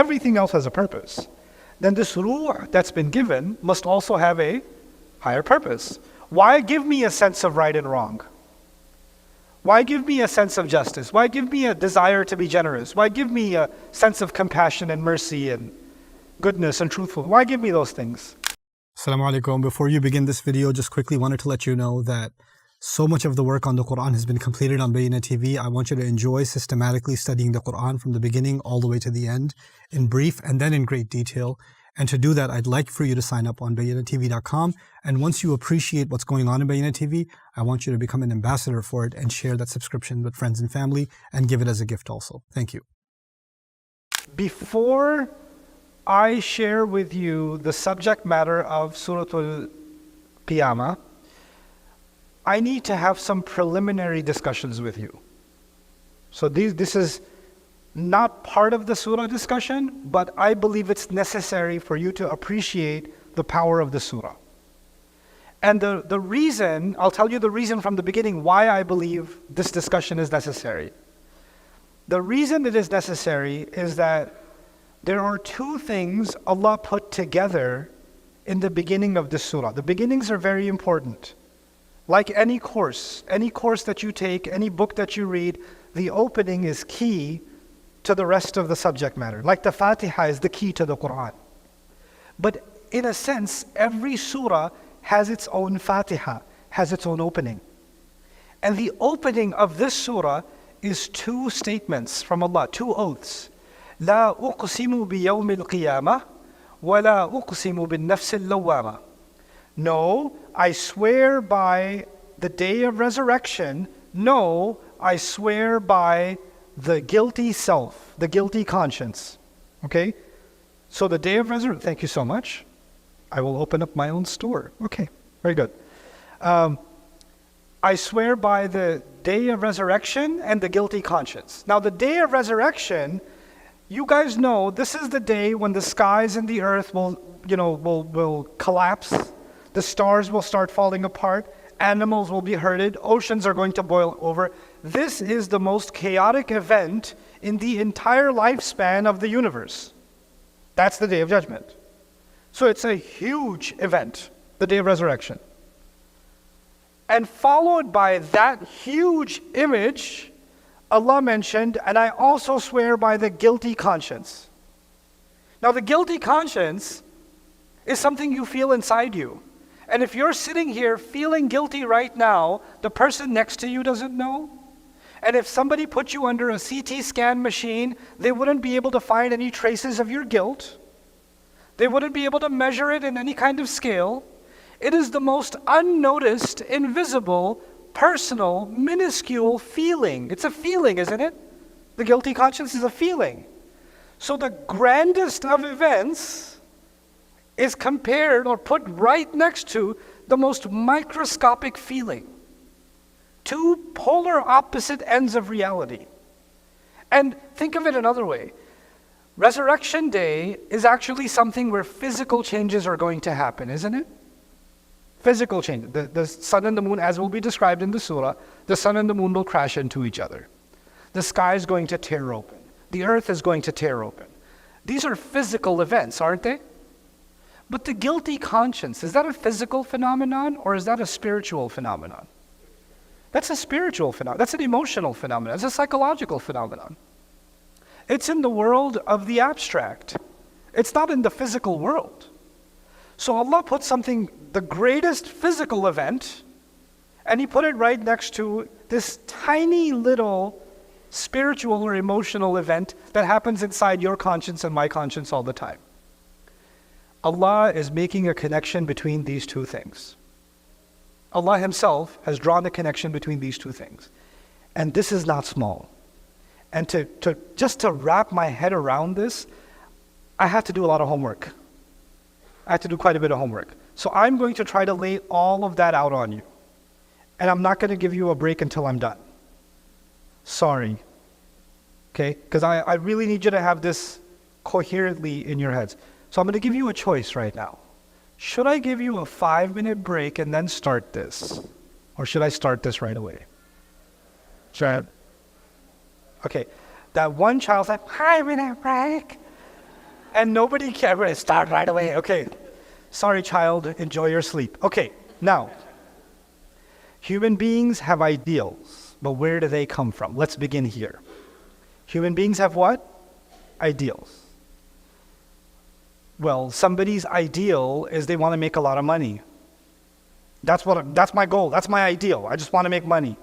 everything else has a purpose, then this ruh that's been given must also have a higher purpose. Why give me a sense of right and wrong? Why give me a sense of justice? Why give me a desire to be generous? Why give me a sense of compassion and mercy and goodness and truthfulness? Why give me those things? Assalamu alaikum. Before you begin this video, just quickly wanted to let you know that so much of the work on the Quran has been completed on Bayyinah TV. I want you to enjoy systematically studying the Quran from the beginning all the way to the end in brief and then in great detail. And to do that, I'd like for you to sign up on BayyinahTV.com. And once you appreciate what's going on in Bayyinah TV, I want you to become an ambassador for it and share that subscription with friends and family and give it as a gift also. Thank you. Before I share with you the subject matter of Surah Al-Qiyamah, I need to have some preliminary discussions with you. So this is not part of the surah discussion, but I believe it's necessary for you to appreciate the power of the surah. And the reason, I'll tell you the reason from the beginning why I believe this discussion is necessary. The reason it is necessary is that there are two things Allah put together in the beginning of this surah. The beginnings are very important. Like any course that you take, any book that you read, the opening is key to the rest of the subject matter. Like the Fatiha is the key to the Quran. But in a sense, every surah has its own Fatiha, has its own opening. And the opening of this surah is two statements from Allah, two oaths. لا أقسم بيوم القيامة ولا أقسم بالنفس اللوامة. No, I swear by the day of resurrection. No, I swear by the guilty self, the guilty conscience. Okay? So the day of resurrection, thank you so much. I will open up my own store. Okay, very good. I swear by the day of resurrection and the guilty conscience. Now the day of resurrection, you guys know this is the day when the skies and the earth will collapse. The stars will start falling apart. Animals will be herded. Oceans are going to boil over. This is the most chaotic event in the entire lifespan of the universe. That's the Day of Judgment. So it's a huge event, the Day of Resurrection. And followed by that huge image, Allah mentioned, and I also swear by the guilty conscience. Now the guilty conscience is something you feel inside you. And if you're sitting here feeling guilty right now, the person next to you doesn't know. And if somebody put you under a CT scan machine, they wouldn't be able to find any traces of your guilt. They wouldn't be able to measure it in any kind of scale. It is the most unnoticed, invisible, personal, minuscule feeling. It's a feeling, isn't it? The guilty conscience is a feeling. So the grandest of events is compared or put right next to the most microscopic feeling. Two polar opposite ends of reality. And think of it another way. Resurrection Day is actually something where physical changes are going to happen, isn't it? Physical change. The sun and the moon, as will be described in the surah, the sun and the moon will crash into each other. The sky is going to tear open. The earth is going to tear open. These are physical events, aren't they? But the guilty conscience, is that a physical phenomenon or is that a spiritual phenomenon? That's a spiritual phenomenon. That's an emotional phenomenon. It's a psychological phenomenon. It's in the world of the abstract. It's not in the physical world. So Allah put something, the greatest physical event, and He put it right next to this tiny little spiritual or emotional event that happens inside your conscience and my conscience all the time. Allah is making a connection between these two things. Allah Himself has drawn a connection between these two things. And this is not small. And just to wrap my head around this, I had to do a lot of homework. I had to do quite a bit of homework. So I'm going to try to lay all of that out on you. And I'm not going to give you a break until I'm done. Sorry. Okay? Because I really need you to have this coherently in your heads. So I'm going to give you a choice right now. Should I give you a 5-minute break and then start this? Or should I start this right away? Should I? Okay. That one child said, 5-minute break. And nobody can start right away. Okay. Sorry, child. Enjoy your sleep. Okay. Now, human beings have ideals, but where do they come from? Let's begin here. Human beings have what? Ideals. Well, somebody's ideal is they want to make a lot of money. That's my goal. That's my ideal. I just want to make money.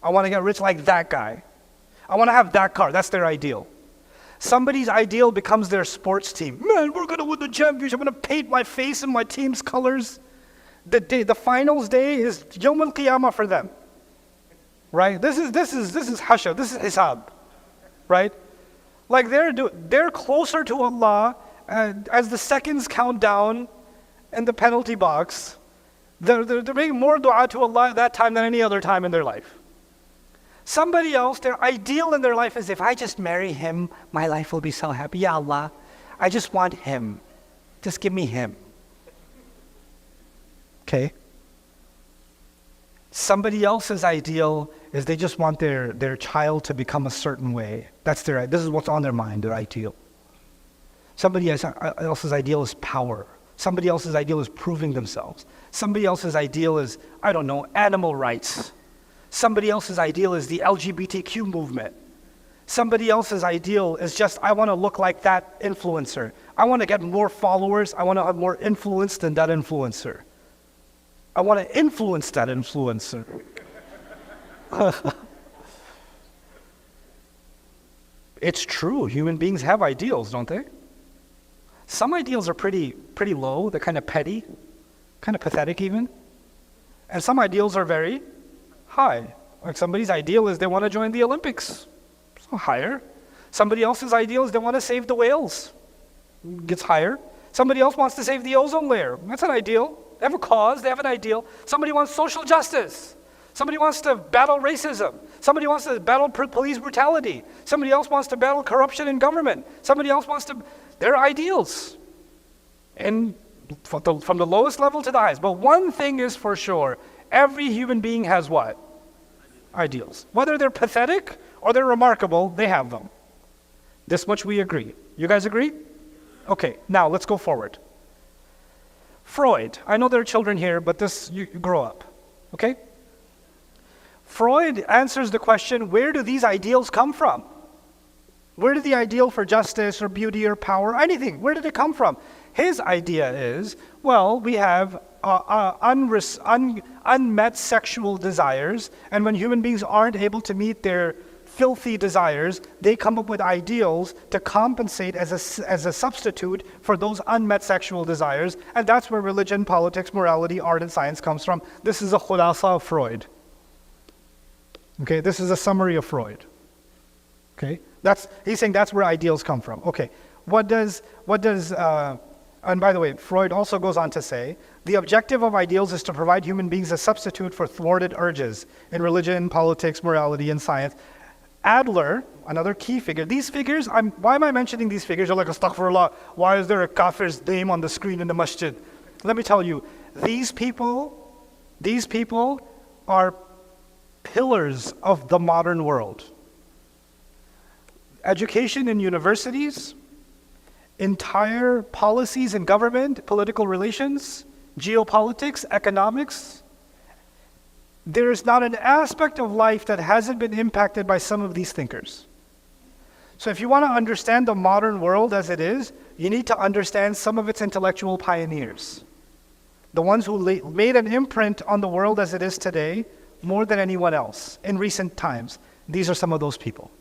I want to get rich like that guy. I want to have that car. That's their ideal. Somebody's ideal becomes their sports team. Man, we're going to win the championship. I'm going to paint my face in my team's colors. The finals day is Yawm Al-Qiyamah for them. Right? This is hasha. This is hisab. Right? Like they're closer to Allah as the seconds count down in the penalty box. They're making more dua to Allah at that time than any other time in their life. Somebody else, their ideal in their life is, if I just marry him, my life will be so happy. Ya Allah, I just want him. Just give me him. Okay? Somebody else's ideal is they just want their child to become a certain way. This is what's on their mind, their ideal. Somebody else's ideal is power. Somebody else's ideal is proving themselves. Somebody else's ideal is, I don't know, animal rights. Somebody else's ideal is the LGBTQ movement. Somebody else's ideal is just, I want to look like that influencer. I want to get more followers. I want to have more influence than that influencer. I want to influence that influencer. It's true. Human beings have ideals, don't they? Some ideals are pretty low. They're kind of petty, kind of pathetic even. And some ideals are very high. Like somebody's ideal is they want to join the Olympics. So higher. Somebody else's ideal is they want to save the whales. Gets higher. Somebody else wants to save the ozone layer. That's an ideal. They have a cause. They have an ideal. Somebody wants social justice. Somebody wants to battle racism. Somebody wants to battle police brutality. Somebody else wants to battle corruption in government. Somebody else wants to... They're ideals. And from the lowest level to the highest. But one thing is for sure. Every human being has what? Ideals. Whether they're pathetic or they're remarkable, they have them. This much we agree. You guys agree? Okay, now let's go forward. Freud. I know there are children here, but you grow up. Okay? Freud answers the question, where do these ideals come from? Where did the ideal for justice or beauty or power, anything, where did it come from? His idea is, well, we have unmet sexual desires, and when human beings aren't able to meet their filthy desires, they come up with ideals to compensate as a substitute for those unmet sexual desires, and that's where religion, politics, morality, art, and science comes from. This is a khulasa of Freud. Okay, this is a summary of Freud. Okay, he's saying that's where ideals come from. Okay, and by the way, Freud also goes on to say, the objective of ideals is to provide human beings a substitute for thwarted urges in religion, politics, morality, and science. Adler, another key figure, these figures, why am I mentioning these figures? You're like, astaghfirullah, why is there a kafir's name on the screen in the masjid? Let me tell you, these people are pillars of the modern world. Education in universities, entire policies in government, political relations, geopolitics, economics. There is not an aspect of life that hasn't been impacted by some of these thinkers. So if you want to understand the modern world as it is, you need to understand some of its intellectual pioneers. The ones who made an imprint on the world as it is today more than anyone else in recent times. These are some of those people.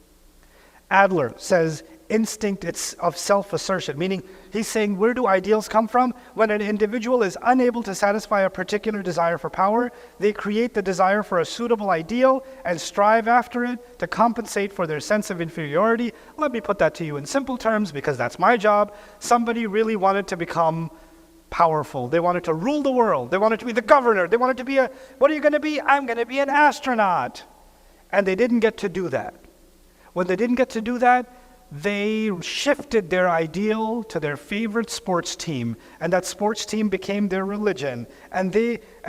Adler says instinct of self-assertion, meaning he's saying, where do ideals come from? When an individual is unable to satisfy a particular desire for power, they create the desire for a suitable ideal and strive after it to compensate for their sense of inferiority. Let me put that to you in simple terms because that's my job. Somebody really wanted to become powerful. They wanted to rule the world. They wanted to be the governor. They wanted to be what are you going to be? I'm going to be an astronaut. And they didn't get to do that. When they didn't get to do that, they shifted their ideal to their favorite sports team, and that sports team became their religion. And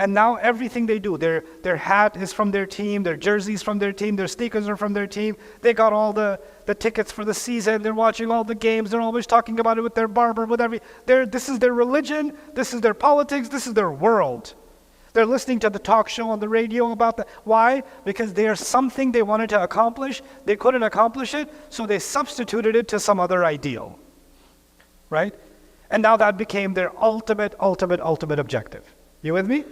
now everything they do, their hat is from their team, their jerseys from their team, their sneakers are from their team. They got all the tickets for the season. They're watching all the games. They're always talking about it with their barber, this is their religion. This is their politics. This is their world. They're listening to the talk show on the radio about that. Why? Because there's something they wanted to accomplish. They couldn't accomplish it, so they substituted it to some other ideal. Right? And now that became their ultimate objective. You with me?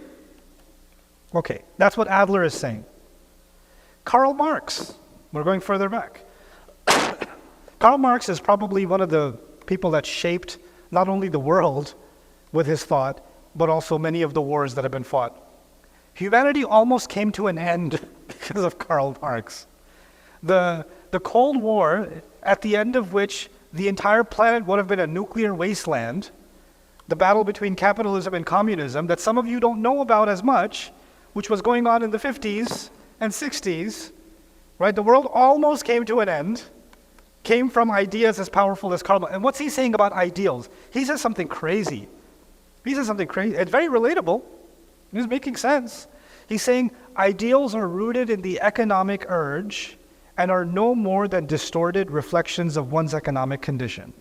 Okay, that's what Adler is saying. Karl Marx, we're going further back. Karl Marx is probably one of the people that shaped not only the world with his thought, but also many of the wars that have been fought. Humanity almost came to an end because of Karl Marx. The Cold War, at the end of which the entire planet would have been a nuclear wasteland, the battle between capitalism and communism that some of you don't know about as much, which was going on in the 50s and 60s, right? The world almost came to an end, came from ideas as powerful as Karl Marx. And what's he saying about ideals? He says something crazy. He says something crazy. It's very relatable. He's making sense. He's saying ideals are rooted in the economic urge and are no more than distorted reflections of one's economic condition.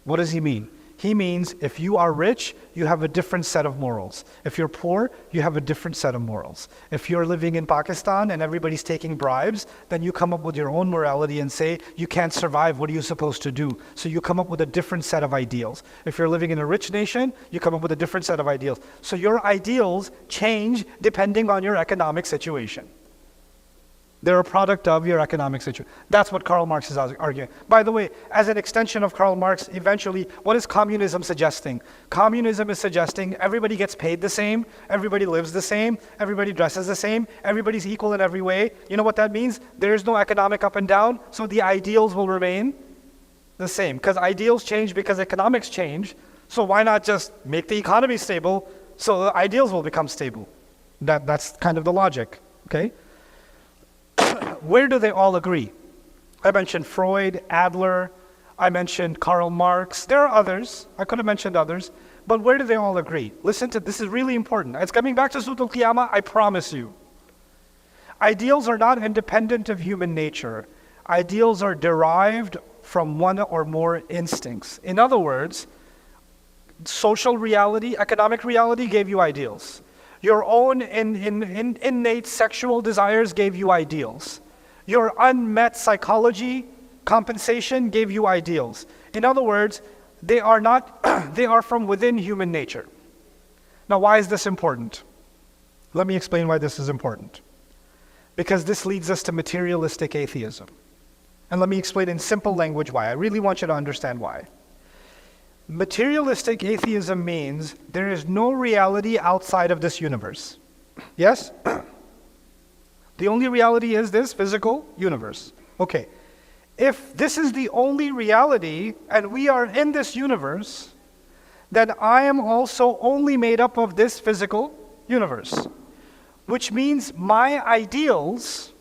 What does he mean? He means if you are rich, you have a different set of morals. If you're poor, you have a different set of morals. If you're living in Pakistan and everybody's taking bribes, then you come up with your own morality and say, you can't survive, what are you supposed to do? So you come up with a different set of ideals. If you're living in a rich nation, you come up with a different set of ideals. So your ideals change depending on your economic situation. They're a product of your economic situation. That's what Karl Marx is arguing. By the way, as an extension of Karl Marx, eventually, what is communism suggesting? Communism is suggesting everybody gets paid the same, everybody lives the same, everybody dresses the same, everybody's equal in every way. You know what that means? There's no economic up and down, so the ideals will remain the same. Because ideals change because economics change, so why not just make the economy stable so the ideals will become stable? That's kind of the logic, okay? Where do they all agree? I mentioned Freud, Adler, I mentioned Karl Marx. There are others. I could have mentioned others. But where do they all agree? Listen to this is really important. It's coming back to Surah Al-Qiyamah, I promise you. Ideals are not independent of human nature. Ideals are derived from one or more instincts. In other words, social reality, economic reality gave you ideals. Your own innate sexual desires gave you ideals. Your unmet psychology compensation gave you ideals. In other words, they are from within human nature. Now, why is this important? Let me explain why this is important. Because this leads us to materialistic atheism. And let me explain in simple language why. I really want you to understand why. Materialistic atheism means there is no reality outside of this universe. Yes? The only reality is this physical universe. Okay. If this is the only reality and we are in this universe, then I am also only made up of this physical universe. Which means my ideals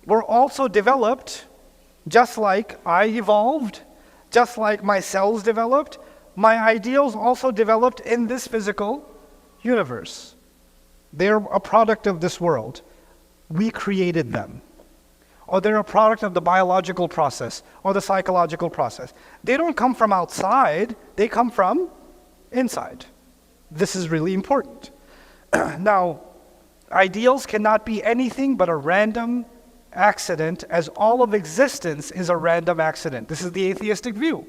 were also developed just like I evolved, just like my cells developed. My ideals also developed in this physical universe. They're a product of this world. We created them. Or they're a product of the biological process or the psychological process. They don't come from outside, they come from inside. This is really important. Now, ideals cannot be anything but a random accident, as all of existence is a random accident. This is the atheistic view.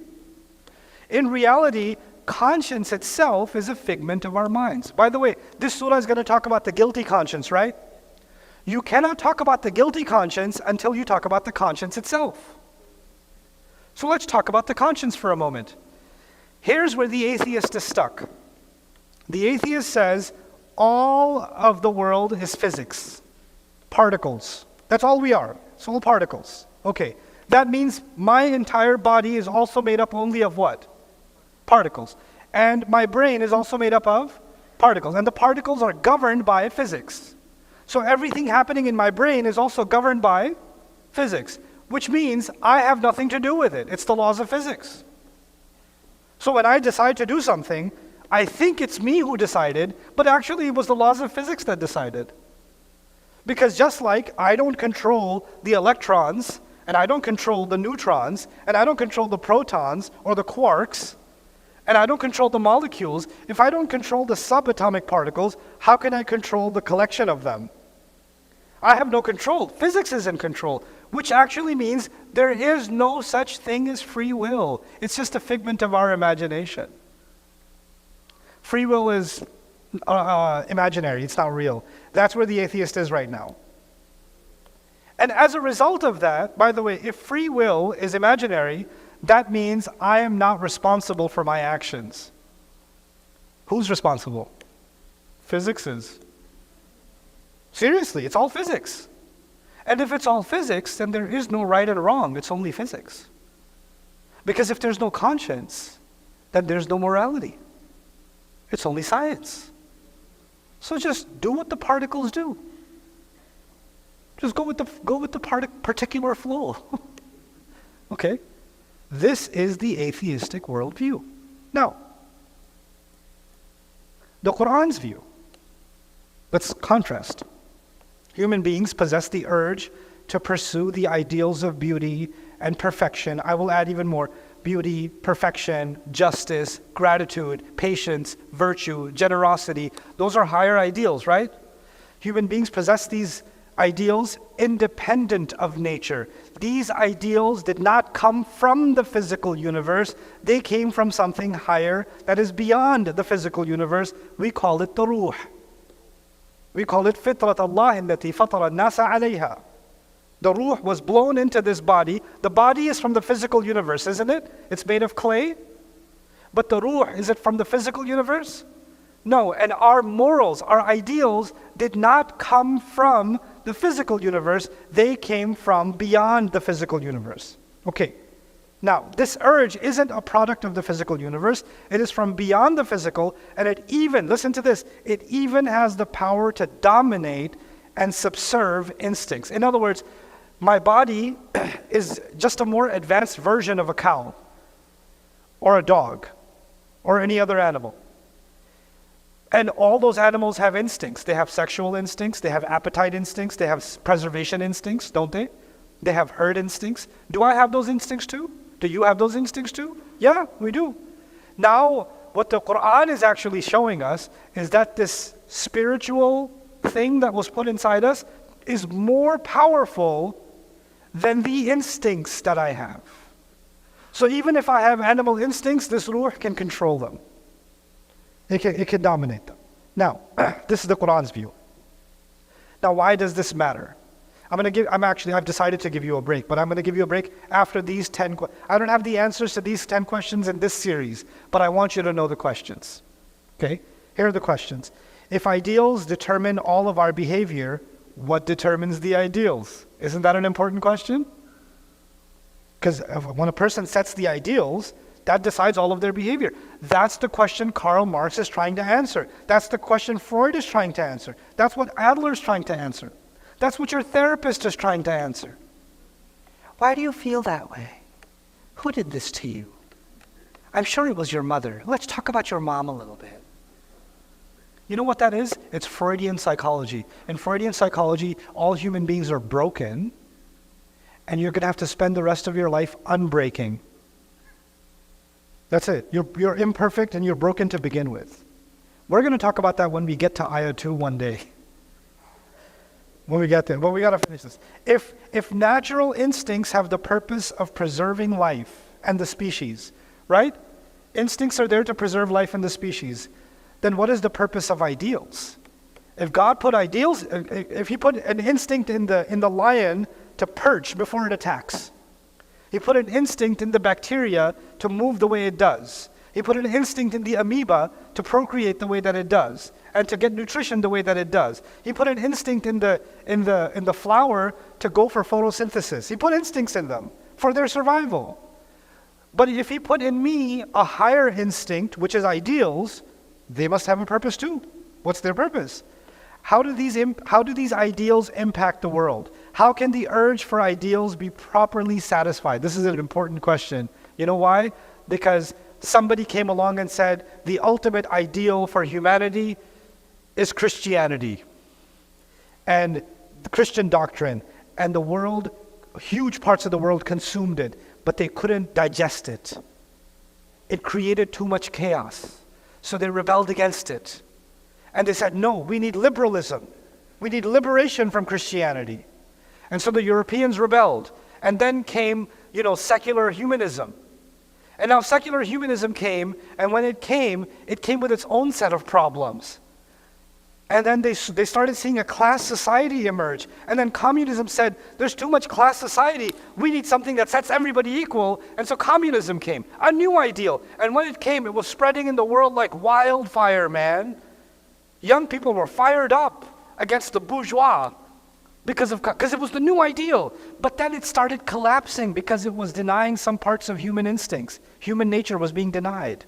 In reality, conscience itself is a figment of our minds. By the way, this surah is going to talk about the guilty conscience, right? You cannot talk about the guilty conscience until you talk about the conscience itself. So let's talk about the conscience for a moment. Here's where the atheist is stuck. The atheist says, all of the world is physics, particles. That's all we are. It's all particles. Okay. That means my entire body is also made up only of what? Particles. And my brain is also made up of particles. And the particles are governed by physics. So everything happening in my brain is also governed by physics. which means I have nothing to do with it. It's the laws of physics. So when I decide to do something, I think it's me who decided, but actually it was the laws of physics that decided. Because just like I don't control the electrons, and I don't control the neutrons, and I don't control the protons or the quarks, and I don't control the molecules, if I don't control the subatomic particles, how can I control the collection of them? I have no control. Physics is in control, which actually means there is no such thing as free will. It's just a figment of our imagination. Free will is imaginary. It's not real. That's where the atheist is right now. And as a result of that, by the way, if free will is imaginary, that means I am not responsible for my actions. Who's responsible? Physics is. Seriously, it's all physics. And if it's all physics, then there is no right and wrong. It's only physics. Because if there's no conscience, then there's no morality. It's only science. So just do what the particles do. Just go with the particular flow. Okay? This is the atheistic worldview. Now, the Quran's view. Let's contrast. Human beings possess the urge to pursue the ideals of beauty and perfection. I will add even more. Beauty, perfection, justice, gratitude, patience, virtue, generosity. Those are higher ideals, right? Human beings possess these ideals independent of nature. These ideals did not come from the physical universe. They came from something higher that is beyond the physical universe. We call it the ruh. We call it fitrat Allah allati fatara an-nasa alayha. The ruh was blown into this body. The body is from the physical universe, isn't it? It's made of clay. But the ruh, is it from the physical universe? No, and our morals, our ideals did not come from the physical universe. They came from beyond the physical universe. Okay, now this urge isn't a product of the physical universe. It is from beyond the physical, and it even, listen to this, it even has the power to dominate and subserve instincts. In other words, my body is just a more advanced version of a cow or a dog or any other animal. And all those animals have instincts. They have sexual instincts, they have appetite instincts, they have preservation instincts, don't they? They have herd instincts. Do I have those instincts too? Do you have those instincts too? Yeah, we do. Now, what the Quran is actually showing us is that this spiritual thing that was put inside us is more powerful than the instincts that I have. So even if I have animal instincts, this ruh can control them. It can dominate them. Now, this is the Quran's view. Now, why does this matter? I've decided to give you a break, but I'm going to give you a break after these 10 questions. I don't have the answers to these 10 questions in this series, but I want you to know the questions. Okay? Here are the questions. If ideals determine all of our behavior, what determines the ideals? Isn't that an important question? Because when a person sets the ideals, that decides all of their behavior. That's the question Karl Marx is trying to answer. That's the question Freud is trying to answer. That's what Adler is trying to answer. That's what your therapist is trying to answer. Why do you feel that way? Who did this to you? I'm sure it was your mother. Let's talk about your mom a little bit. You know what that is? It's Freudian psychology. In Freudian psychology, all human beings are broken, and you're going to have to spend the rest of your life unbreaking. That's it. You're imperfect and you're broken to begin with. We're going to talk about that when we get to Ayah 2 one day. When we get there. Well, we got to finish this. If natural instincts have the purpose of preserving life and the species, right? Instincts are there to preserve life and the species. Then what is the purpose of ideals? If God put ideals, if He put an instinct in the lion to perch before it attacks, He put an instinct in the bacteria to move the way it does. He put an instinct in the amoeba to procreate the way that it does and to get nutrition the way that it does. He put an instinct in the flower to go for photosynthesis. He put instincts in them for their survival. But if He put in me a higher instinct, which is ideals, they must have a purpose too. What's their purpose? How do these ideals impact the world? How can the urge for ideals be properly satisfied? This is an important question. You know why? Because somebody came along and said, the ultimate ideal for humanity is Christianity and the Christian doctrine. And the world, huge parts of the world consumed it, but they couldn't digest it. It created too much chaos. So they rebelled against it. And they said, no, we need liberalism. We need liberation from Christianity. And so the Europeans rebelled. And then came, secular humanism. And now secular humanism came, and when it came with its own set of problems. And then they started seeing a class society emerge. And then communism said, there's too much class society. We need something that sets everybody equal. And so communism came, a new ideal. And when it came, it was spreading in the world like wildfire, man. Young people were fired up against the bourgeois because it was the new ideal. But then it started collapsing because it was denying some parts of human instincts. Human nature was being denied.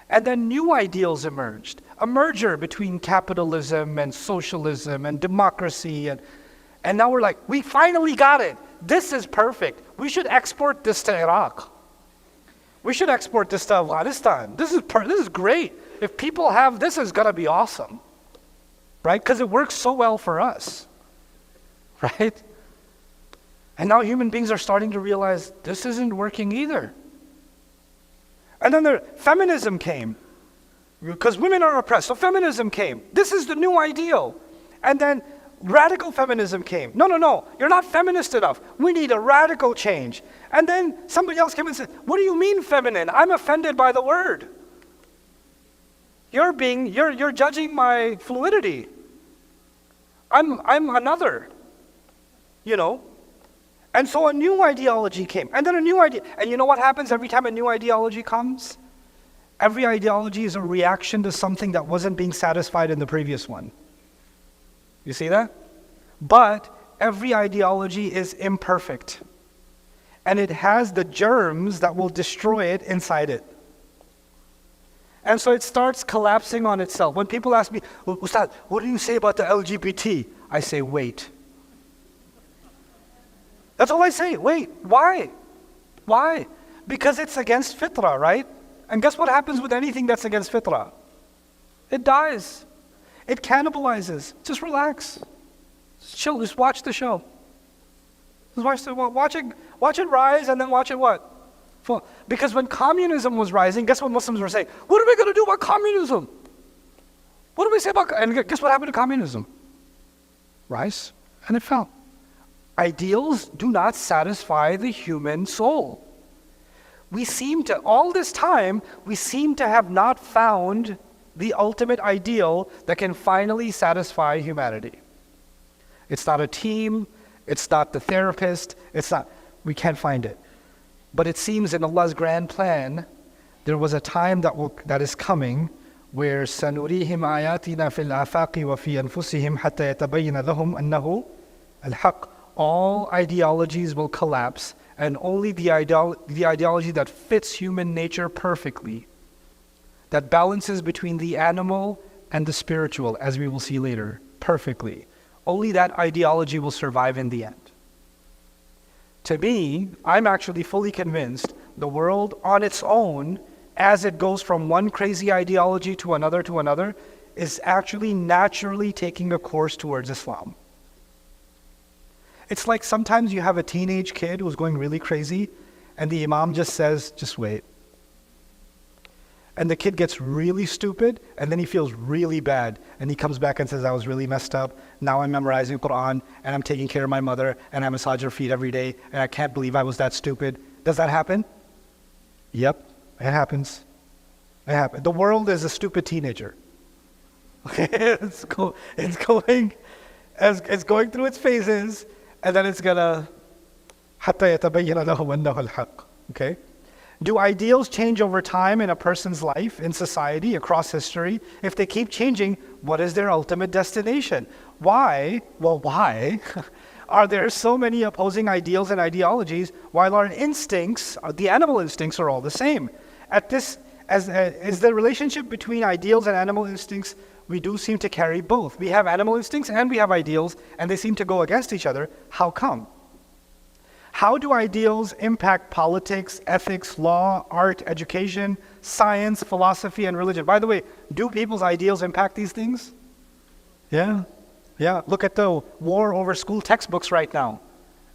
And then new ideals emerged, a merger between capitalism and socialism and democracy. And now we're like, we finally got it. This is perfect. We should export this to Iraq. We should export this to Afghanistan. This is great. If people have this, is going to be awesome. Right? Because it works so well for us. Right? And now human beings are starting to realize this isn't working either. And then feminism came, because women are oppressed. So feminism came. This is the new ideal. And then radical feminism came. No, you're not feminist enough. We need a radical change. And then somebody else came and said, what do you mean feminine? I'm offended by the word. You're judging my fluidity. I'm another, And so a new ideology came, and then a new idea. And you know what happens every time a new ideology comes? Every ideology is a reaction to something that wasn't being satisfied in the previous one. You see that? But every ideology is imperfect. And it has the germs that will destroy it inside it. And so it starts collapsing on itself. When people ask me, Ustad, what do you say about the LGBT? I say, wait. That's all I say. Wait. Why? Why? Because it's against fitrah, right? And guess what happens with anything that's against fitrah? It dies. It cannibalizes. Just relax. Just chill. Just watch the show. Just watch it rise, and then watch it what? Fall. Because when communism was rising, guess what Muslims were saying? What are we going to do about communism? What do we say about? And guess what happened to communism? Rise, and it fell. Ideals do not satisfy the human soul. All this time, we seem to have not found the ultimate ideal that can finally satisfy humanity. It's not a team, it's not the therapist, we can't find it. But it seems in Allah's grand plan, there was a time that is coming where سَنُرِيهِمْ آيَاتِنَا فِي الْآفَاقِ وَفِي أَنفُسِهِمْ حَتَّى يَتَبَيَّنَ لَهُمْ أَنَّهُ الْحَقِّ. All ideologies will collapse, and only the ideology that fits human nature perfectly, that balances between the animal and the spiritual, as we will see later, perfectly. Only that ideology will survive in the end. To me, I'm actually fully convinced the world on its own, as it goes from one crazy ideology to another, is actually naturally taking a course towards Islam. It's like sometimes you have a teenage kid who's going really crazy, and the imam just says, just wait. And the kid gets really stupid, and then he feels really bad. And he comes back and says, I was really messed up. Now I'm memorizing Quran, and I'm taking care of my mother, and I massage her feet every day, and I can't believe I was that stupid. Does that happen? Yep, it happens. It happens. The world is a stupid teenager. Okay, it's going through its phases, and then it's gonna حَتَّى يَتَبَيَّنَ لَهُ أَنَّهُ الْحَقِّ. Okay? Do ideals change over time in a person's life, in society, across history? If they keep changing, what is their ultimate destination? Why? Well, why are there so many opposing ideals and ideologies while our instincts, the animal instincts, are all the same? Is the relationship between ideals and animal instincts we do seem to carry both. We have animal instincts and we have ideals, and they seem to go against each other. How come? How do ideals impact politics, ethics, law, art, education, science, philosophy, and religion? By the way, do people's ideals impact these things? Yeah. Yeah. Look at the war over school textbooks right now.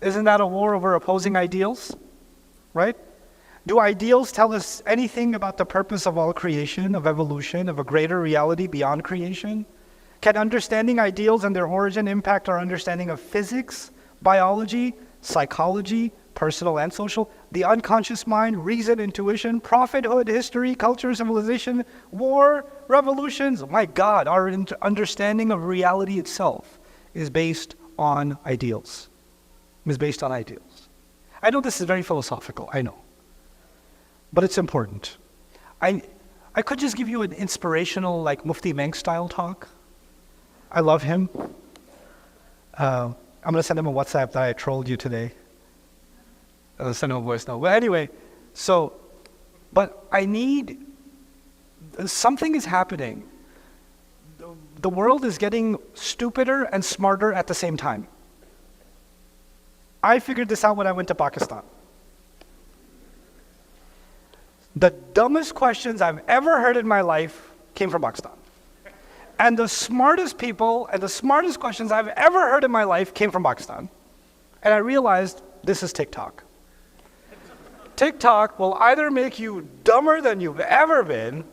Isn't that a war over opposing ideals? Right? Do ideals tell us anything about the purpose of all creation, of evolution, of a greater reality beyond creation? Can understanding ideals and their origin impact our understanding of physics, biology, psychology, personal and social, the unconscious mind, reason, intuition, prophethood, history, culture, civilization, war, revolutions? My God, our understanding of reality itself is based on ideals. Is based on ideals. I know this is very philosophical, I know. But it's important. I could just give you an inspirational, like Mufti Menk style talk. I love him. I'm going to send him a WhatsApp that I trolled you today. I'll send him a voice note. Well, anyway, but I need, something is happening. The world is getting stupider and smarter at the same time. I figured this out when I went to Pakistan. The dumbest questions I've ever heard in my life came from Pakistan. And the smartest people and the smartest questions I've ever heard in my life came from Pakistan. And I realized this is TikTok. TikTok will either make you dumber than you've ever been,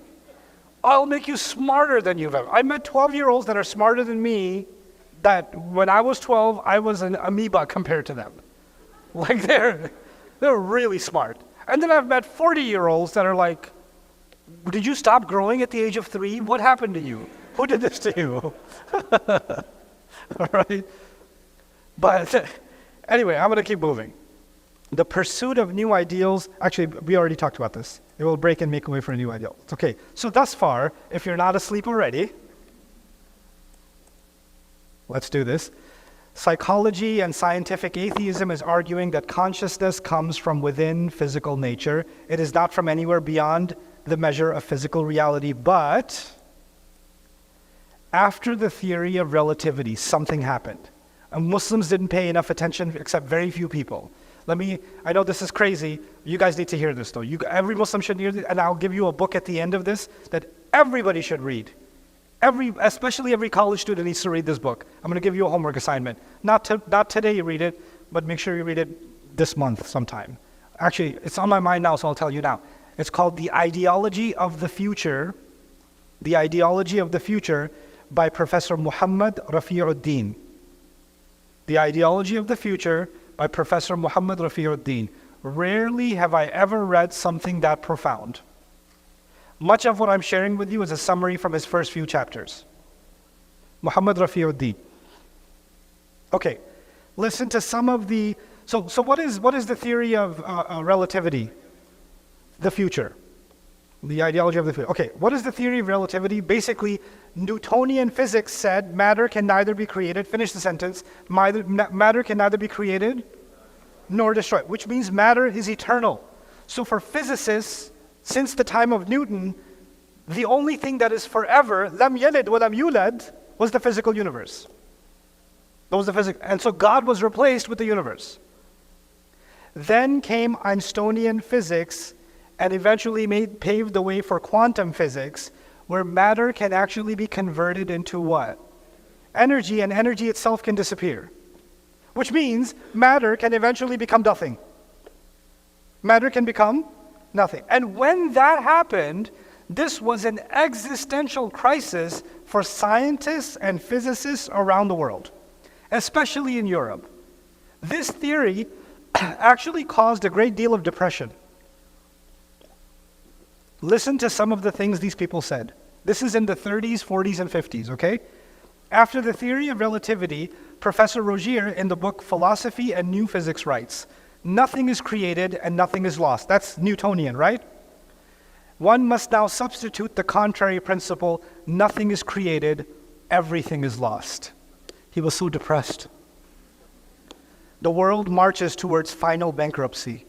or it'll make you smarter than you've ever. I met 12-year-olds that are smarter than me, that when I was 12, I was an amoeba compared to them. Like they're really smart. And then I've met 40-year-olds that are like, did you stop growing at the age of 3? What happened to you? Who did this to you? All right? But anyway, I'm going to keep moving. The pursuit of new ideals, actually, we already talked about this. It will break and make way for a new ideal. Okay, so thus far, if you're not asleep already, let's do this. Psychology and scientific atheism is arguing that consciousness comes from within physical nature. It is not from anywhere beyond the measure of physical reality. But after the theory of relativity, something happened. And Muslims didn't pay enough attention, except very few people. I know this is crazy. You guys need to hear this though. Every Muslim should hear this, and I'll give you a book at the end of this that everybody should read. Especially every college student needs to read this book. I'm going to give you a homework assignment. Not today you read it, but make sure you read it this month sometime. Actually, it's on my mind now, so I'll tell you now. It's called The Ideology of the Future. The Ideology of the Future by Professor Muhammad Rafi'uddin. The Ideology of the Future by Professor Muhammad Rafi'uddin. Rarely have I ever read something that profound. Much of what I'm sharing with you is a summary from his first few chapters. Muhammad Rafi'uddin. Okay, listen to some of the... So what is the theory of relativity? The future. The ideology of the future. Okay, what is the theory of relativity? Basically, Newtonian physics said matter can neither be created, finish the sentence, matter can neither be created nor destroyed, which means matter is eternal. So for physicists, since the time of Newton, the only thing that is forever, lam yalid wa lam yulad, was the physical universe. That was the physics. And so God was replaced with the universe. Then came Einsteinian physics and eventually paved the way for quantum physics, where matter can actually be converted into what? Energy, and energy itself can disappear. Which means matter can eventually become nothing. Matter can become nothing. And when that happened, this was an existential crisis for scientists and physicists around the world, especially in Europe. This theory actually caused a great deal of depression. Listen to some of the things these people said. This is in the 30s, 40s, and 50s, okay? After the theory of relativity, Professor Rogier in the book Philosophy and New Physics writes, nothing is created and nothing is lost. That's Newtonian, right? One must now substitute the contrary principle, nothing is created, everything is lost. He was so depressed. The world marches towards final bankruptcy.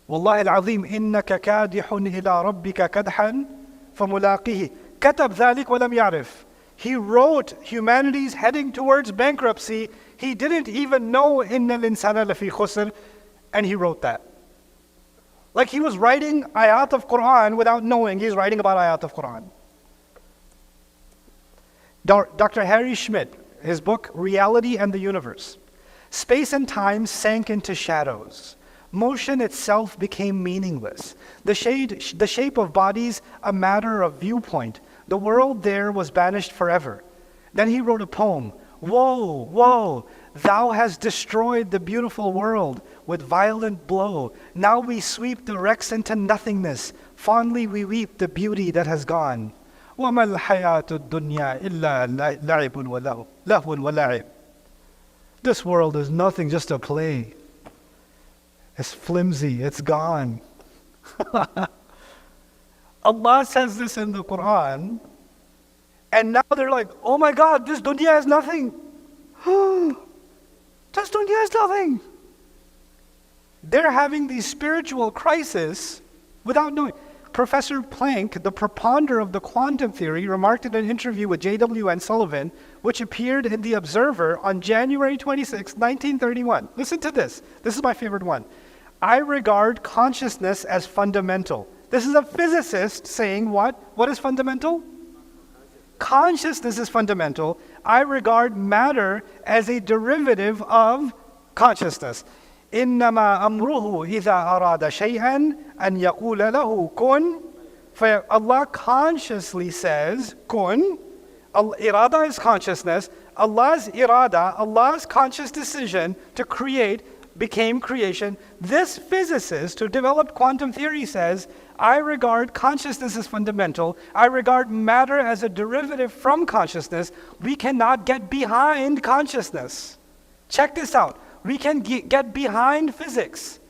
Wallahi al-azim, innaka kadihun ila rabbika kadhan famulaqihi. كتب ذلك ولم يعرف. He wrote humanity's heading towards bankruptcy. He didn't even know إن الإنسان لفي خسر, and he wrote that. Like he was writing ayat of Quran without knowing he's writing about ayat of Quran. Dr. Harry Schmidt, his book Reality and the Universe. Space and time sank into shadows. Motion itself became meaningless. The shape of bodies a matter of viewpoint. The world there was banished forever. Then he wrote a poem. Woe, woe, thou hast destroyed the beautiful world with violent blow. Now we sweep the wrecks into nothingness. Fondly we weep the beauty that has gone. وَمَا الْحَيَاةُ الدُّنْيَا إِلَّا لَعِبٌ وَلَعِبٌ. This world is nothing, just a play. It's flimsy, it's gone. Allah says this in the Quran, and now they're like, oh my God, this dunya is nothing. This dunya is nothing. They're having these spiritual crises without knowing. Professor Planck, the propounder of the quantum theory, remarked in an interview with J.W.N. Sullivan, which appeared in The Observer on January 26, 1931. Listen to this. This is my favorite one. I regard consciousness as fundamental. This is a physicist saying what? What is fundamental? Consciousness is fundamental. I regard matter as a derivative of consciousness. إنما أمره إذا أراد شيئا أن يقول له كن. Allah consciously says kun. Irada is consciousness. Allah's irada, Allah's conscious decision to create became creation. This physicist who developed quantum theory says, I regard consciousness as fundamental. I regard matter as a derivative from consciousness. We cannot get behind consciousness. Check this out. We can get behind physics.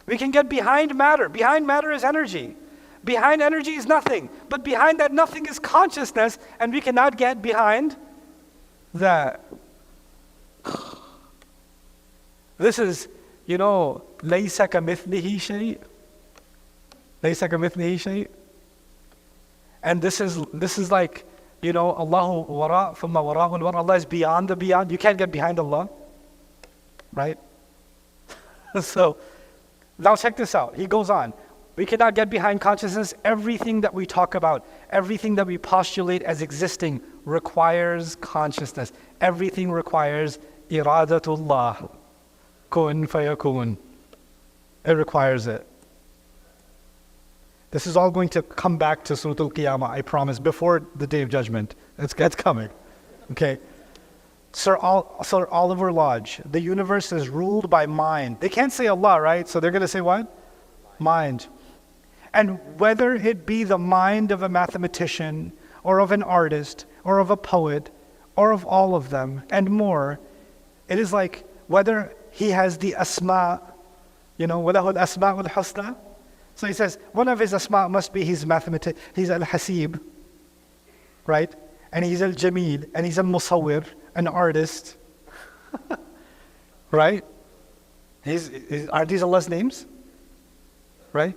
We can get behind matter. Behind matter is energy. Behind energy is nothing. But behind that nothing is consciousness, and we cannot get behind that. This is, لَيْسَ كَمِثْلِهِ شَيْءٍ. لَيْسَ كَمِثْلِهِ شَيْءٍ. And this is like, Allahu wara' thumma wara'ul wara'. Allah is beyond the beyond. You can't get behind Allah. Right? So, now check this out. He goes on. We cannot get behind consciousness. Everything that we talk about, everything that we postulate as existing requires consciousness. Everything requires iradatullah. Kun fayakun. It requires it. This is all going to come back to Surah Al-Qiyamah, I promise, before the Day of Judgment. It's coming. Okay? Sir Oliver Lodge, the universe is ruled by mind. They can't say Allah, right? So they're going to say what? Mind. And whether it be the mind of a mathematician, or of an artist, or of a poet, or of all of them, and more, it is like whether he has the asma, وَلَهُ الْأَسْمَاءُ الْحُسْنَى. So he says, one of his asma must be he's al-Hasib, right? And he's al-Jamil, and he's al-Musawwir, an artist, right? Are these Allah's names? Right?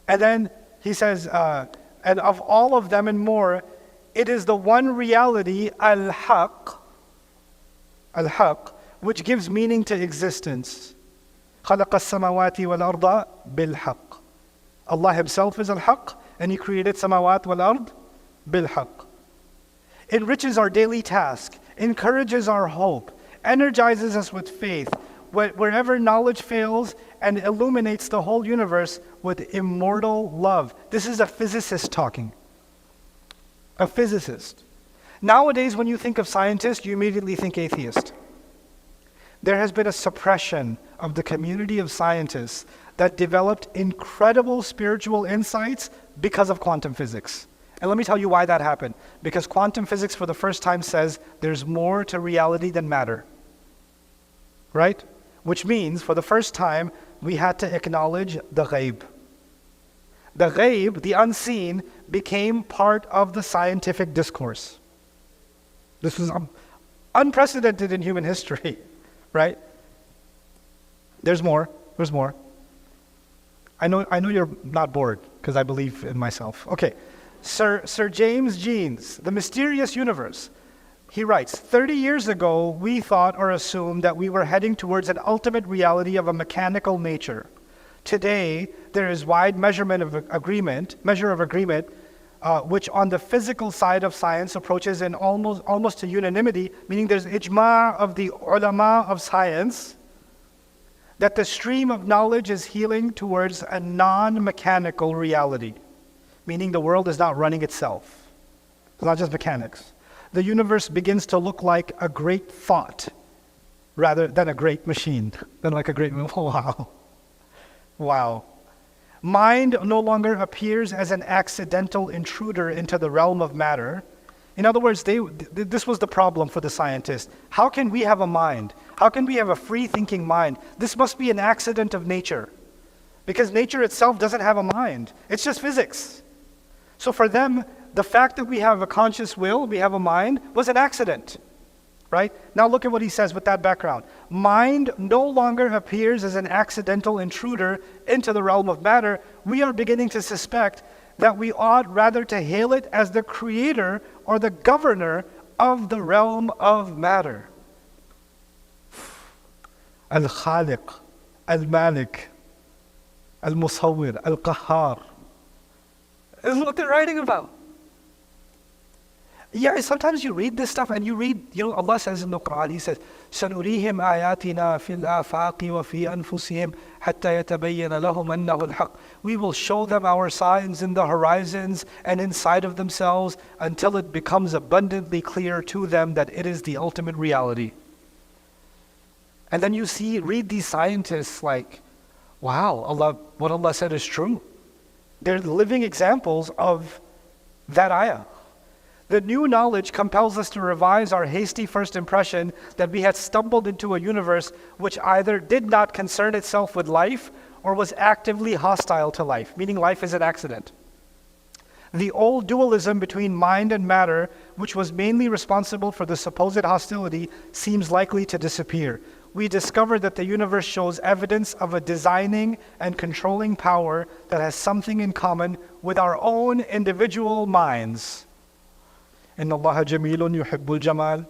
And then he says, and of all of them and more, it is the one reality, al-Haq, which gives meaning to existence. خَلَقَ السَّمَوَاتِ وَالْأَرْضَ بِالْحَقِّ. Allah Himself is al-Haq, and He created samawat wal-ard bil-haq. Enriches our daily task, encourages our hope, energizes us with faith, wherever knowledge fails, and illuminates the whole universe with immortal love. This is a physicist talking. A physicist. Nowadays, when you think of scientist, you immediately think atheist. There has been a suppression of the community of scientists that developed incredible spiritual insights because of quantum physics. And let me tell you why that happened. Because quantum physics for the first time says there's more to reality than matter. Right? Which means for the first time we had to acknowledge the ghaib. The ghaib, the unseen, became part of the scientific discourse. This was unprecedented in human history. Right? There's more. There's more. I know you're not bored because I believe in myself. Okay. Sir James Jeans, The Mysterious Universe. He writes, 30 years ago, we thought or assumed that we were heading towards an ultimate reality of a mechanical nature. Today, there is wide measure of agreement, which on the physical side of science approaches in almost to unanimity, meaning there's ijma' of the ulama of science, that the stream of knowledge is healing towards a non-mechanical reality, meaning the world is not running itself. It's not just mechanics. The universe begins to look like a great thought rather than a great machine, wow. Wow. Mind no longer appears as an accidental intruder into the realm of matter. In other words, this was the problem for the scientists. How can we have a mind? How can we have a free-thinking mind? This must be an accident of nature, because nature itself doesn't have a mind. It's just physics. So for them, the fact that we have a conscious will, we have a mind, was an accident. Right? Now look at what he says with that background. Mind no longer appears as an accidental intruder into the realm of matter. We are beginning to suspect that we ought rather to hail it as the creator or the governor of the realm of matter. Al-Khaliq, Al-Malik, Al-Musawwir, Al-Qahhar. This is what they're writing about. Yeah, sometimes you read this stuff and you read, Allah says in the Quran, He says, سَنُرِيهِمْ آيَاتِنَا فِي الْآفَاقِ وَفِي أَنفُسِهِمْ حَتَّى يَتَبَيَّنَ لَهُمْ أَنَّهُ الْحَقِّ. We will show them our signs in the horizons and inside of themselves until it becomes abundantly clear to them that it is the ultimate reality. And then you read these scientists like, wow, what Allah said is true. They're living examples of that ayah. The new knowledge compels us to revise our hasty first impression that we had stumbled into a universe which either did not concern itself with life or was actively hostile to life, meaning life is an accident. The old dualism between mind and matter, which was mainly responsible for the supposed hostility, seems likely to disappear. We discover that the universe shows evidence of a designing and controlling power that has something in common with our own individual minds. إن الله جميل يحب الجمال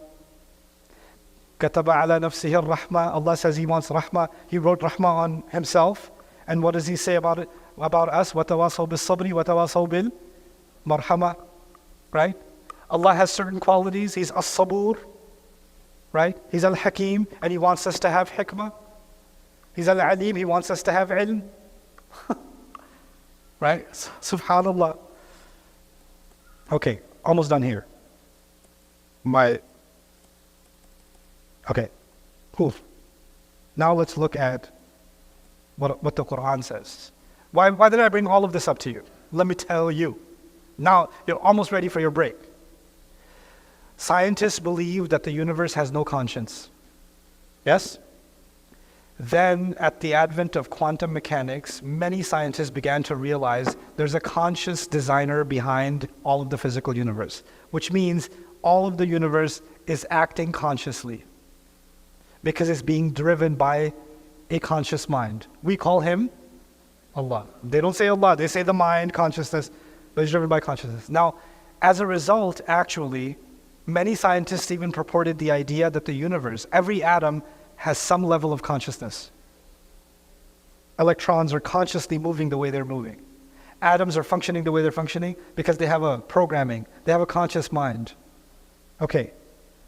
كتب على نفسه الرحمة. Allah says He wants rahmah. He wrote rahmah on Himself. And what does He say about it? About us? وَتَوَاصَوْا بِالصَّبْرِ وَتَوَاصَوْا بِالْمَرْحَمَةِ. Right? Allah has certain qualities. He's as-sabur. Right? He's al-hakim. And He wants us to have hikmah. He's al-alim. He wants us to have ilm. Right? Subhanallah. Okay. Almost done here. Okay, cool. Now let's look at what the Quran says. Why did I bring all of this up to you? Let me tell you. Now you're almost ready for your break. Scientists believe that the universe has no conscience. Yes? Then at the advent of quantum mechanics, many scientists began to realize there's a conscious designer behind all of the physical universe, which means all of the universe is acting consciously because it's being driven by a conscious mind. We call Him Allah. They don't say Allah, they say the mind, consciousness, but it's driven by consciousness. Now, as a result, actually, many scientists even purported the idea that the universe, every atom, has some level of consciousness. Electrons are consciously moving the way they're moving. Atoms are functioning the way they're functioning because they have a programming, they have a conscious mind. Okay,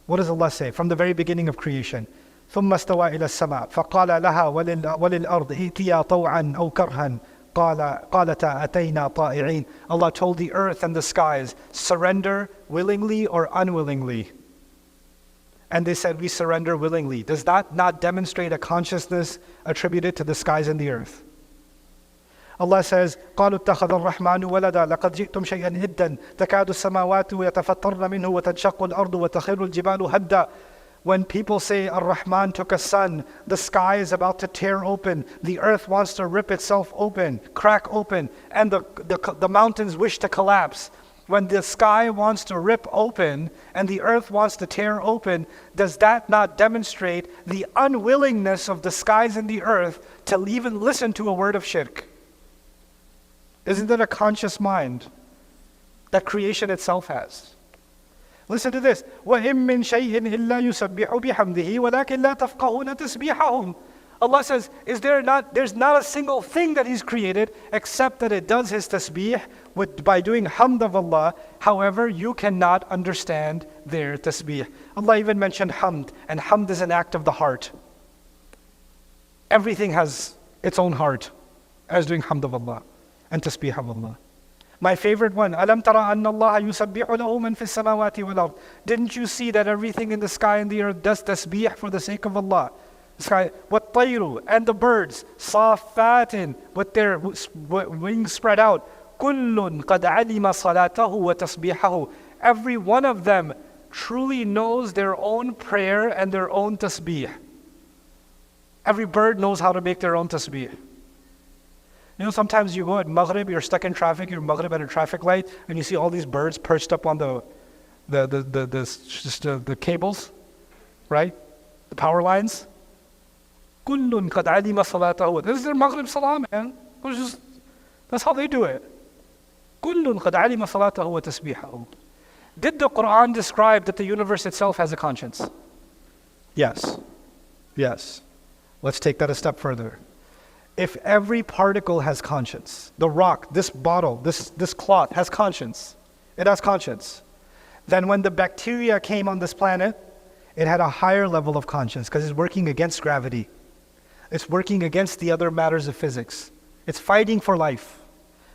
what does Allah say from the very beginning of creation? ثم استوى إلى السماء فقال لها وللأرض ائتيا طوعا أو كرها قالتا أتينا طائعين. Allah told the earth and the skies, surrender willingly or unwillingly. And they said, we surrender willingly. Does that not demonstrate a consciousness attributed to the skies and the earth? Allah says, قالوا اتخذ الرحمن ولدا لقد جئتم شيئا إدا تكاد السماوات يتفطرن منه وتنشق الأرض وتخر الجبال هدا. When people say Ar-Rahman took a son, the sky is about to tear open, the earth wants to rip itself open, crack open, and the mountains wish to collapse. When the sky wants to rip open and the earth wants to tear open, does that not demonstrate the unwillingness of the skies and the earth to even listen to a word of shirk? Isn't it a conscious mind? that creation itself has. Listen to this. وَإِن مِّن شَيْءٍ إِلَّا يُسَبِّحُ بِحَمْدِهِ وَلَكِنْ لَا تَفْقَهُونَ تَسْبِيحَهُم. Allah says, there's not a single thing that He's created except that it does His tasbih by doing hamd of Allah. However, you cannot understand their tasbih. Allah even mentioned hamd, and hamd is an act of the heart. Everything has its own heart as doing hamd of Allah and tasbih of Allah. My favorite one, أَلَمْ تَرَ أَنَّ اللَّهَ يُسَبِّحُ لَهُ مَنْ فِي السَّمَاوَاتِ وَالْأَرْضِ. Didn't you see that everything in the sky and the earth does tasbih for the sake of Allah? The sky, وَالطَّيْرُ, and the birds, صَافَّاتٍ, with their wings spread out. كُلٌّ قَدْ عَلِمَ صَلَاتَهُ وَتَسْبِيحَهُ. Every one of them truly knows their own prayer and their own tasbih. Every bird knows how to make their own tasbih. You know, sometimes you go at Maghrib, you're stuck in traffic, you're Maghrib at a traffic light, and you see all these birds perched up on the cables, right? The power lines. كُلٌّ قَدْ عَلِمَ صَلَاتَهُ. This is their Maghrib salah, man. That's how they do it. كُلٌّ قَدْ عَلِمَ صَلَاتَهُ وَتَسْبِيحَهُ. Did the Quran describe that the universe itself has a conscience? Yes. Yes. Let's take that a step further. If every particle has conscience, the rock, this bottle, this cloth has conscience, it has conscience, then when the bacteria came on this planet, it had a higher level of conscience because it's working against gravity. It's working against the other matters of physics. It's fighting for life.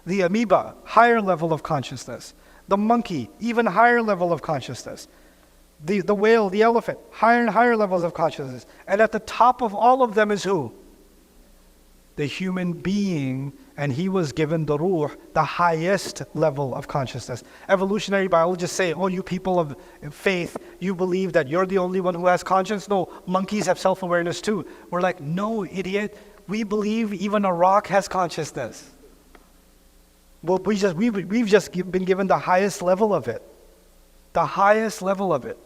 The amoeba, higher level of consciousness. The monkey, even higher level of consciousness. The whale, the elephant, higher and higher levels of consciousness. And at the top of all of them is who? The human being, and he was given the ruh, the highest level of consciousness. Evolutionary biologists say, oh, you people of faith, you believe that you're the only one who has conscience? No, monkeys have self-awareness too. We're like, no, idiot. We believe even a rock has consciousness. Well, we've just been given the highest level of it. The highest level of it.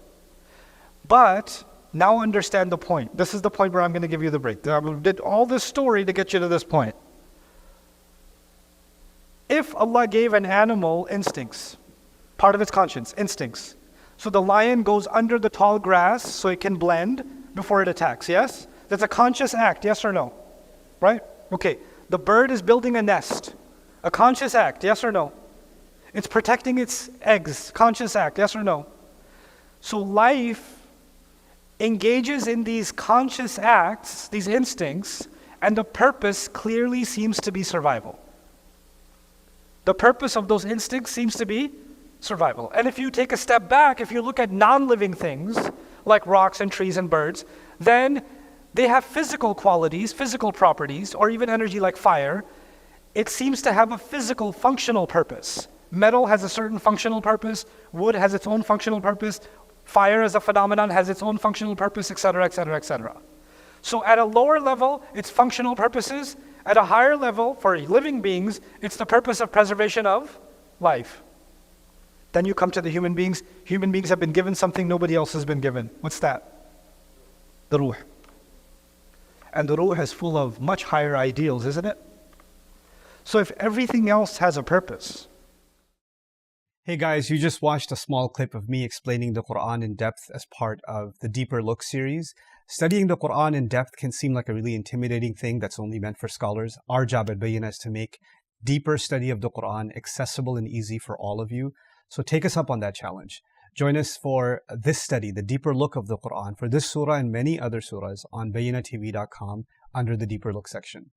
But now understand the point. This is the point where I'm going to give you the break. I did all this story to get you to this point. If Allah gave an animal instincts, part of its conscience, instincts. So the lion goes under the tall grass so it can blend before it attacks, yes? That's a conscious act, yes or no? Right? Okay. The bird is building a nest. A conscious act, yes or no? It's protecting its eggs, conscious act, yes or no? So life engages in these conscious acts, these instincts, and the purpose clearly seems to be survival. The purpose of those instincts seems to be survival. And if you take a step back, if you look at non-living things, like rocks and trees and birds, then they have physical qualities, physical properties, or even energy like fire. It seems to have a physical, functional purpose. Metal has a certain functional purpose, wood has its own functional purpose, fire as a phenomenon has its own functional purpose, etc., etc., etc. So at a lower level, it's functional purposes. At a higher level, for living beings, it's the purpose of preservation of life. Then you come to the human beings. Human beings have been given something nobody else has been given. What's that? The ruh. And the ruh is full of much higher ideals, isn't it? So if everything else has a purpose. Hey guys, you just watched a small clip of me explaining the Quran in depth as part of the Deeper Look series. Studying the Quran in depth can seem like a really intimidating thing that's only meant for scholars. Our job at Bayyinah is to make deeper study of the Quran accessible and easy for all of you. So take us up on that challenge. Join us for this study, the Deeper Look of the Quran, for this surah and many other surahs on BayyinahTV.com under the Deeper Look section.